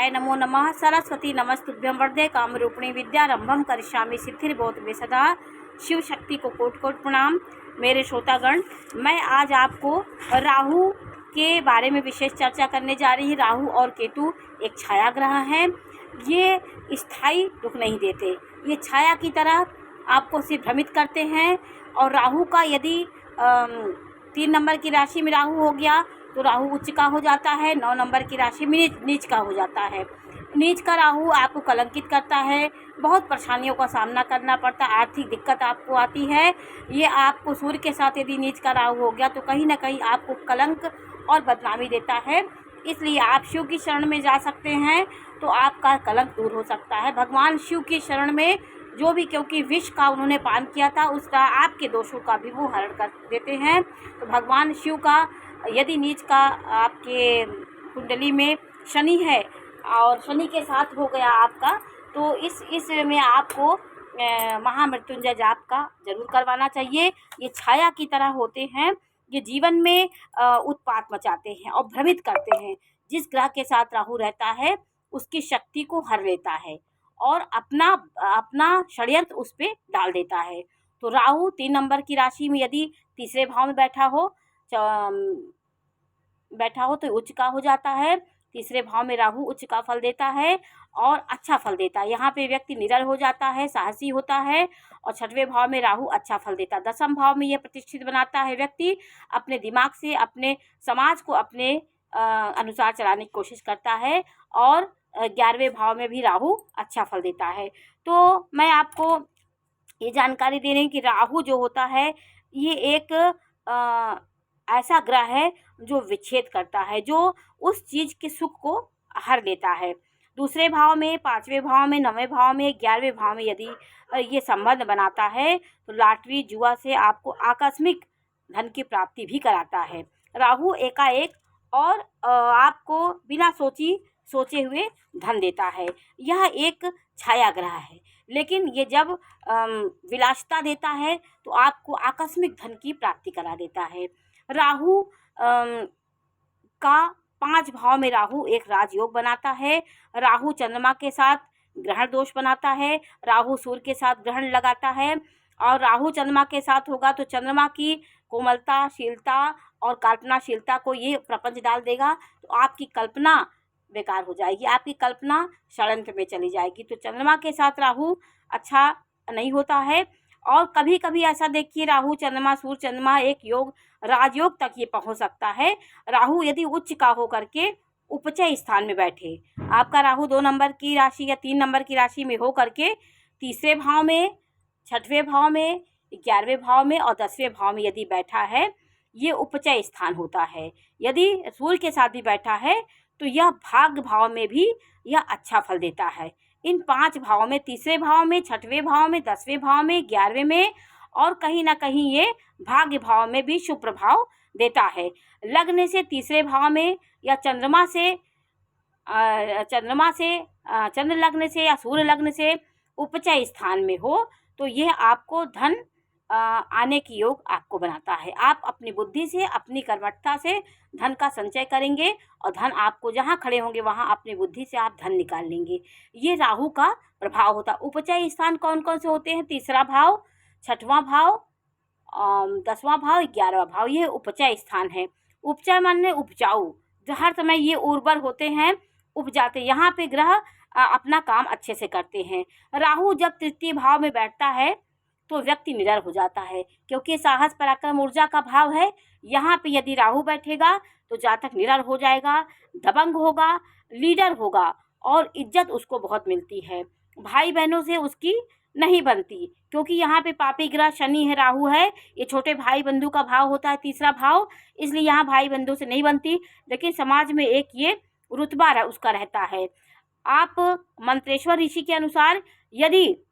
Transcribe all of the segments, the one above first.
है नमो नमः। सरस्वती नमस्तुभ्यं वरदे कामरूपिणी विद्यारंभम करिष्यामि सिद्धिर्भवतु मे सदा। शिव शक्ति को कोटि कोटि प्रणाम। मेरे श्रोतागण, मैं आज आपको राहु के बारे में विशेष चर्चा करने जा रही हूँ। राहु और केतु एक छाया ग्रह हैं। ये स्थायी रुख नहीं देते, ये छाया की तरह आपको सिर्फ भ्रमित करते हैं। और राहु का यदि 3 नंबर की राशि में राहु हो गया तो राहु उच्च का हो जाता है, 9 नंबर की राशि में नीच का हो जाता है। नीच का राहु आपको कलंकित करता है, बहुत परेशानियों का सामना करना पड़ता है, आर्थिक दिक्कत आपको आती है। ये आपको सूर्य के साथ यदि नीच का राहु हो गया तो कहीं ना कहीं आपको कलंक और बदनामी देता है। इसलिए आप शिव की शरण में जा सकते हैं तो आपका कलंक दूर हो सकता है। भगवान शिव की शरण में जो भी, क्योंकि विष का उन्होंने पान किया था, उसका आपके दोषों का भी वो हरण कर देते हैं। तो भगवान शिव का यदि नीच का आपके कुंडली में शनि है और शनि के साथ हो गया आपका, तो इस में आपको महामृत्युंजय जाप का जरूर करवाना चाहिए। ये छाया की तरह होते हैं, ये जीवन में उत्पात मचाते हैं और भ्रमित करते हैं। जिस ग्रह के साथ राहु रहता है उसकी शक्ति को हर लेता है और अपना षड्यंत्र उस पर डाल देता है। तो राहु 3 नंबर की राशि में यदि तीसरे भाव में बैठा हो तो उच्च का हो जाता है। तीसरे भाव में राहु उच्च का फल देता है और अच्छा फल देता है। यहाँ पे व्यक्ति निडर हो जाता है, साहसी होता है। और 6वें भाव में राहु अच्छा फल देता है। 10वें भाव में यह प्रतिष्ठित बनाता है, व्यक्ति अपने दिमाग से अपने समाज को अपने अनुसार चलाने की कोशिश करता है। और 11वें भाव में भी राहु अच्छा फल देता है। तो मैं आपको ये जानकारी दे रही हूँ कि राहु जो होता है ये एक ऐसा ग्रह है जो विच्छेद करता है, जो उस चीज़ के सुख को हर लेता है। दूसरे भाव में, 5वें भाव में, 9वें भाव में, 11वें भाव में यदि ये संबंध बनाता है तो लॉटरी जुआ से आपको आकस्मिक धन की प्राप्ति भी कराता है। राहु एकाएक और आपको बिना सोचे हुए धन देता है। यह एक छाया ग्रह है, लेकिन ये जब विलासिता देता है तो आपको आकस्मिक धन की प्राप्ति करा देता है। राहु का 5 भाव में राहु एक राजयोग बनाता है। राहु चंद्रमा के साथ ग्रहण दोष बनाता है। राहु सूर्य के साथ ग्रहण लगाता है। और राहु चंद्रमा के साथ होगा तो चंद्रमा की कोमलता, शीलता और कल्पनाशीलता को ये प्रपंच डाल देगा। तो आपकी कल्पना बेकार हो जाएगी, आपकी कल्पना षड्यंत्र में चली जाएगी। तो चंद्रमा के साथ राहु अच्छा नहीं होता है। और कभी कभी ऐसा देखिए, राहु चंद्रमा, सूर्य चंद्रमा एक योग, राजयोग तक ये पहुंच सकता है। राहु यदि उच्च का हो करके उपचय स्थान में बैठे, आपका राहु 2 नंबर की राशि या 3 नंबर की राशि में हो करके तीसरे भाव में, 6वें भाव में, 11वें भाव में और 10वें भाव में यदि बैठा है, ये उपचय स्थान होता है। यदि सूर्य के साथ भी बैठा है तो यह भाग्य भाव में भी यह अच्छा फल देता है। इन 5 भावों में, तीसरे भाव में, 6वें भाव में, 10वें भाव में, 11वें में और कहीं ना कहीं ये भाग्य भाव में भी शुभ प्रभाव देता है। लग्न से तीसरे भाव में या चंद्रमा से चंद्र लग्न से या सूर्य लग्न से उपचय स्थान में हो तो यह आपको धन आने की योग आपको बनाता है। आप अपनी बुद्धि से, अपनी कर्मठता से धन का संचय करेंगे और धन आपको जहाँ खड़े होंगे वहाँ अपनी बुद्धि से आप धन निकाल लेंगे। ये राहु का प्रभाव होता है। उपचय स्थान कौन कौन से होते हैं? तीसरा भाव, 6वां भाव, 10वां भाव, 11वां भाव, ये उपचय स्थान है। उपचय माने उपजाऊ, हर समय ये उर्वर होते हैं, उपजाते। यहाँ पे ग्रह अपना काम अच्छे से करते हैं। राहु जब तृतीय भाव में बैठता है तो व्यक्ति निडर हो जाता है, क्योंकि साहस पराक्रम ऊर्जा का भाव है। यहाँ पे यदि राहु बैठेगा तो जातक निडर हो जाएगा, दबंग होगा, लीडर होगा और इज्जत उसको बहुत मिलती है। भाई बहनों से उसकी नहीं बनती, क्योंकि यहाँ पे पापी ग्रह शनि है, राहु है, ये छोटे भाई बंधु का भाव होता है, तीसरा भाव, इसलिए यहाँ भाई बंधु से नहीं बनती। लेकिन समाज में एक ये रुतबा उसका रहता है। आप मंत्रेश्वर ऋषि के अनुसार यदि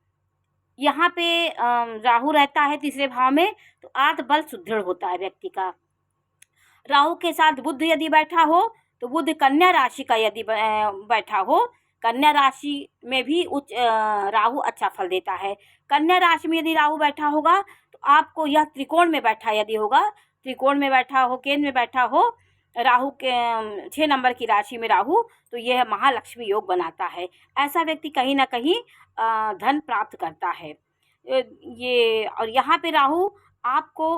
यहाँ पे राहु रहता है तीसरे भाव में तो आत्मबल सुदृढ़ होता है व्यक्ति का। राहु के साथ बुध यदि बैठा हो तो बुध कन्या राशि का यदि बैठा हो, कन्या राशि में भी राहु अच्छा फल देता है। कन्या राशि में यदि राहु बैठा होगा तो आपको यह त्रिकोण में बैठा यदि होगा, त्रिकोण में बैठा हो, केंद्र में बैठा हो राहु के 6 नंबर की राशि में राहु, तो यह महालक्ष्मी योग बनाता है। ऐसा व्यक्ति कहीं ना कहीं धन प्राप्त करता है। ये और यहाँ पे राहु आपको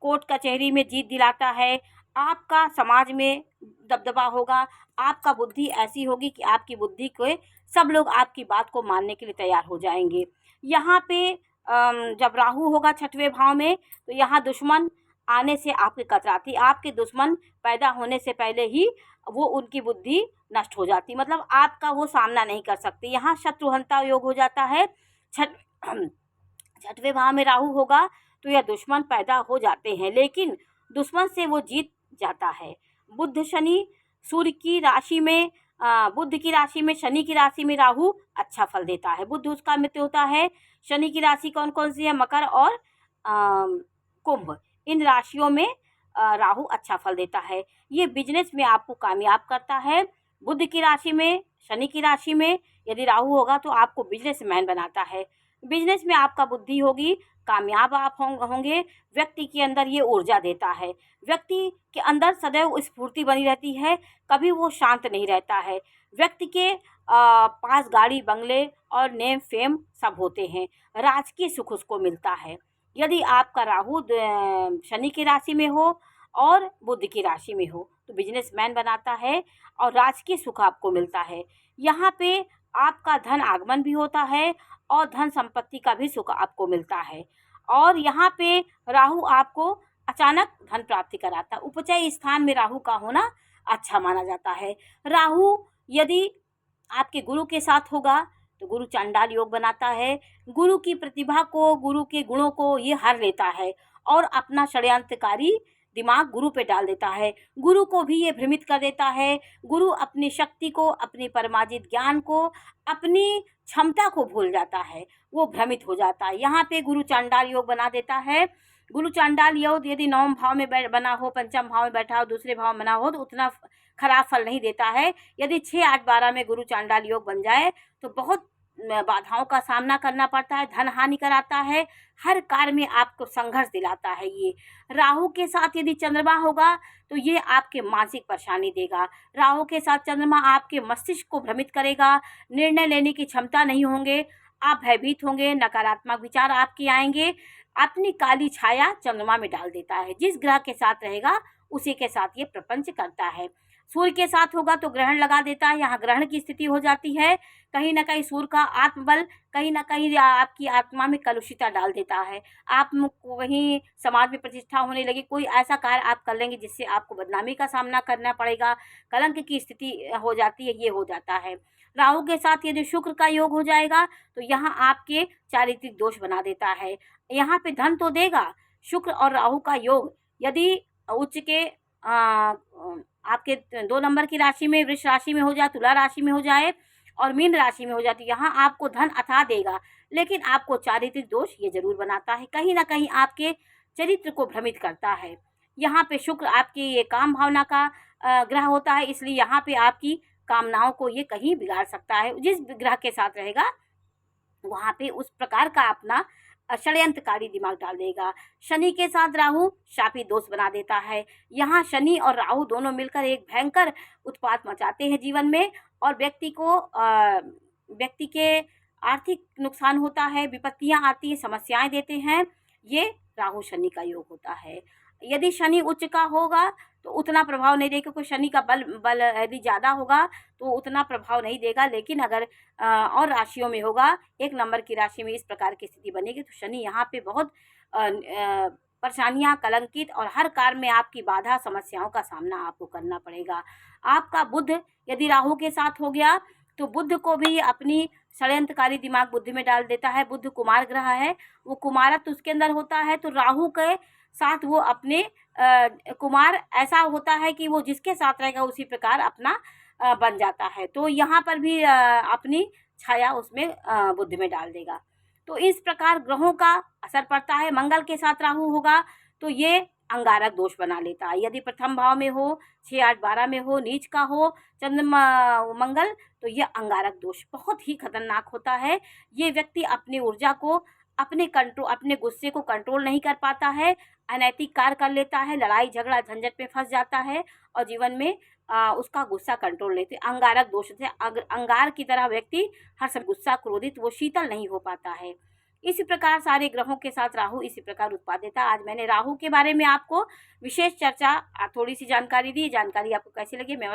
कोर्ट कचहरी में जीत दिलाता है। आपका समाज में दबदबा होगा। आपका बुद्धि ऐसी होगी कि आपकी बुद्धि को सब लोग आपकी बात को मानने के लिए तैयार हो जाएंगे। यहाँ पे जब राहु होगा 6वें भाव में, तो यहाँ दुश्मन आने से आपकी कतराती, आपके दुश्मन पैदा होने से पहले ही वो उनकी बुद्धि नष्ट हो जाती, मतलब आपका वो सामना नहीं कर सकते। यहाँ शत्रुहंता योग हो जाता है। 6वें भाव में राहु होगा तो यह दुश्मन पैदा हो जाते हैं, लेकिन दुश्मन से वो जीत जाता है। बुध शनि सूर्य की राशि में, बुध की राशि में शनि की राशि में राहु अच्छा फल देता है। बुध उसका मित्र होता है। शनि की राशि कौन कौन सी है? मकर और कुंभ। इन राशियों में राहु अच्छा फल देता है। ये बिजनेस में आपको कामयाब करता है। बुध की राशि में, शनि की राशि में यदि राहु होगा तो आपको बिजनेसमैन बनाता है। बिजनेस में आपका बुद्धि होगी, कामयाब आप होंगे। व्यक्ति के अंदर ये ऊर्जा देता है। व्यक्ति के अंदर सदैव स्फूर्ति बनी रहती है, कभी वो शांत नहीं रहता है। व्यक्ति के पास गाड़ी बंगले और नेम फेम सब होते हैं। राजकीय सुख उसको मिलता है। यदि आपका राहु शनि की राशि में हो और बुध की राशि में हो तो बिजनेसमैन बनाता है और राजकीय सुख आपको मिलता है। यहाँ पे आपका धन आगमन भी होता है और धन संपत्ति का भी सुख आपको मिलता है। और यहाँ पे राहु आपको अचानक धन प्राप्ति कराता है। उपचय स्थान में राहु का होना अच्छा माना जाता है। राहु यदि आपके गुरु के साथ होगा तो गुरु चांडाल योग बनाता है। गुरु की प्रतिभा को, गुरु के गुणों को ये हर लेता है और अपना षड्यंत्रकारी दिमाग गुरु पे डाल देता है। गुरु को भी ये भ्रमित कर देता है। गुरु अपनी शक्ति को, अपने परमाजित ज्ञान को, अपनी क्षमता को भूल जाता है, वो भ्रमित हो जाता है। यहाँ पे गुरु चांडाल योग बना देता है। गुरु चांडाल योग यदि 9वें भाव में बना हो, 5वें भाव में बैठा हो, दूसरे भाव में बना हो तो उतना खराब फल नहीं देता है। यदि 6, 8, 12 में गुरु चांडाल योग बन जाए तो बहुत बाधाओं का सामना करना पड़ता है, धन हानि कराता है, हर कार्य में आपको संघर्ष दिलाता है। ये राहु के साथ यदि चंद्रमा होगा तो ये आपके मानसिक परेशानी देगा। राहु के साथ चंद्रमा आपके मस्तिष्क को भ्रमित करेगा, निर्णय लेने की क्षमता नहीं होंगे, आप भयभीत होंगे, नकारात्मक विचार आपके आएंगे। अपनी काली छाया चंद्रमा में डाल देता है। जिस ग्रह के साथ रहेगा उसी के साथ ये प्रपंच करता है। सूर्य के साथ होगा तो ग्रहण लगा देता है, यहाँ ग्रहण की स्थिति हो जाती है। कहीं ना कहीं सूर्य का आत्मबल कहीं ना कहीं आपकी आत्मा में कलुषिता डाल देता है। आप वहीं समाज में प्रतिष्ठा होने लगी, कोई ऐसा कार्य आप कर लेंगे जिससे आपको बदनामी का सामना करना पड़ेगा, कलंक की स्थिति हो जाती है, ये हो जाता है। राहु के साथ यदि शुक्र का योग हो जाएगा तो यहाँ आपके चारित्रिक दोष बना देता है। यहाँ पे धन तो देगा, शुक्र और राहु का योग यदि उच्च के आपके 2 नंबर की राशि में, वृष राशि में हो जाए, तुला राशि में हो जाए और मीन राशि में हो जाती है, यहाँ आपको धन अथा देगा, लेकिन आपको चारित्रिक दोष ये जरूर बनाता है, कहीं ना कहीं आपके चरित्र को भ्रमित करता है। यहाँ पे शुक्र आपकी ये काम भावना का ग्रह होता है, इसलिए यहाँ पे आपकी कामनाओं को ये कहीं बिगाड़ सकता है। जिस ग्रह के साथ रहेगा वहाँ पे उस प्रकार का अपना षड्यंत्रकारी दिमाग डाल देगा। शनि के साथ राहु शापी दोष बना देता है। यहाँ शनि और राहु दोनों मिलकर एक भयंकर उत्पात मचाते हैं जीवन में और व्यक्ति के आर्थिक नुकसान होता है, विपत्तियाँ आती है, समस्याएं देते हैं। ये राहु शनि का योग होता है। यदि शनि उच्च का होगा तो उतना प्रभाव नहीं देगा, क्योंकि शनि का बल यदि ज़्यादा होगा तो उतना प्रभाव नहीं देगा। लेकिन अगर और राशियों में होगा, 1 नंबर की राशि में इस प्रकार की स्थिति बनेगी तो शनि यहाँ पे बहुत परेशानियाँ, कलंकित और हर कार्य में आपकी बाधा, समस्याओं का सामना आपको करना पड़ेगा। आपका बुध यदि राहु के साथ हो गया तो बुध को भी अपनी षड्यंत्रकारी दिमाग बुद्धि में डाल देता है। बुध कुमार ग्रह है, वो कुमारत्व उसके अंदर होता है, तो राहु के साथ वो अपने कुमार ऐसा होता है कि वो जिसके साथ रहेगा उसी प्रकार अपना बन जाता है। तो यहाँ पर भी अपनी छाया उसमें बुद्धि में डाल देगा। तो इस प्रकार ग्रहों का असर पड़ता है। मंगल के साथ राहु होगा तो ये अंगारक दोष बना लेता है। यदि प्रथम भाव में हो, 6, 8, 12 में हो, नीच का हो मंगल, तो ये अंगारक दोष बहुत ही खतरनाक होता है। ये व्यक्ति अपनी ऊर्जा को अपने गुस्से को कंट्रोल नहीं कर पाता है, अनैतिक कार्य कर लेता है, लड़ाई झगड़ा झंझट में फंस जाता है और जीवन में उसका गुस्सा कंट्रोल नहीं होता। अंगारक दोष से अंगार की तरह व्यक्ति हर समय गुस्सा क्रोधित वो शीतल नहीं हो पाता है। इसी प्रकार सारे ग्रहों के साथ राहु इसी प्रकार उत्पाद देता है। आज मैंने राहु के बारे में आपको विशेष चर्चा थोड़ी सी जानकारी दी। जानकारी आपको कैसी लगी मैं